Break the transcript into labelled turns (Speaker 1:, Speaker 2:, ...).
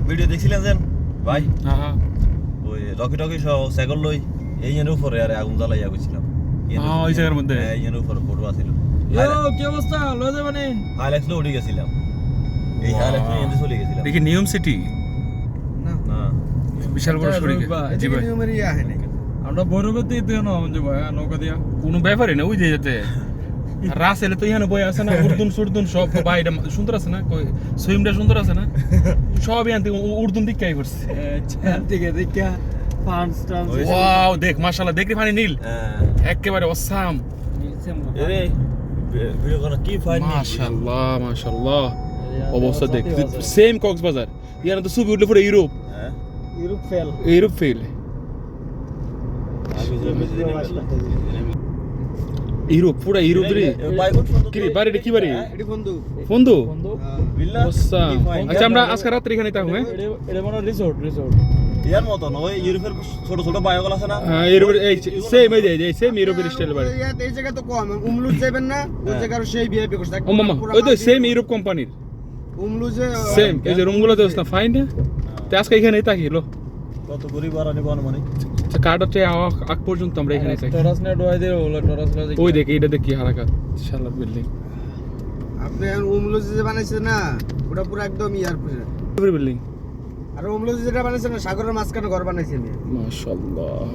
Speaker 1: video দেখছিলেন যেন ভাই ওই রকি সহ সাইকেল লই এই এর উপরে আরে আগুন জ্বালাইয়া গেছিলাম
Speaker 2: ওই জায়গার মধ্যে
Speaker 1: এই এর উপরে ফটো আছিল
Speaker 3: কি অবস্থা লয়ে যাবে মানে
Speaker 1: হাইলাক্স লো উঠে গেছিলাম এই হাইলাক্স নিয়ে চলে গেছিলাম
Speaker 2: দেখি নিয়ম সিটি
Speaker 1: না
Speaker 2: বিশাল বড় শরীর জি ভাই
Speaker 3: আমরা বরফের দিয়ে দিও না যে ভাই নৌকা দিয়া
Speaker 2: কোনো ব্যাপারই না ওই যে যেতে রাসেলে তো এখানে বই আছে না উর্দুন সব ভাই এটা সুন্দর আছে না কই সুইমটা সুন্দর আছে না সব এখান থেকে উর্দুন দিক কাই করছে
Speaker 3: থেকে দেখা পাঁচটা
Speaker 2: ওয়াও দেখ মাশাআল্লাহ দেখি পানি নীল একেবারে অসাম
Speaker 1: এরে ভিডিও কোন কি ফাইন
Speaker 2: মাশাআল্লাহ অবস্থা দেখ সেম কক্সবাজার ইয়ার তো ছবি উঠলে পুরো ইউরোপ ফেল ইউরোপ পুরা ইউরোপ রে কি রে বাড়ি কি বাড়ি
Speaker 3: এডি
Speaker 2: বন্ধু
Speaker 1: বিল্লা
Speaker 2: আচ্ছা আমরা আজকে রাত্রি এখানে থাকবো
Speaker 3: এটা মনে রিসোর্ট
Speaker 1: ইয়ার মতন ওই ইউরোপের ছোট ছোট বায়োগুলো আছে না
Speaker 2: হ্যাঁ ইউরোপ এই সেম এই সেম ইউরোপের স্টাইল বাড়ি
Speaker 4: এই জায়গা তো কম উমলুজ যাবেন না ওই জায়গার সেই ভিআইপি করছে
Speaker 2: ও মামা ওই তো সেম ইউরোপ কোম্পানির
Speaker 4: উমলুজে
Speaker 2: সেম এই যে রুমগুলো দেওস না ফাইন না তে আজকে এখানেই থাকি লো
Speaker 1: কত গরিব আর নিব মানে
Speaker 2: কার্ড হচ্ছে আগ পর্যন্ত আমরা এখানে থাকি
Speaker 3: টরাস না ডোয়াই দিয়ে হলো টরাস না
Speaker 2: ওই দেখি এটা দেখি হারাকাত শালার বিল্ডিং
Speaker 4: আপনি উমলুজে যে বানাইছেন না ওটা পুরো একদম
Speaker 2: বিল্ডিং
Speaker 4: আর উমলুজে যেটা বানাইছেন না সাগরের মাঝখানে ঘর বানাইছেন
Speaker 2: মাশাআল্লাহ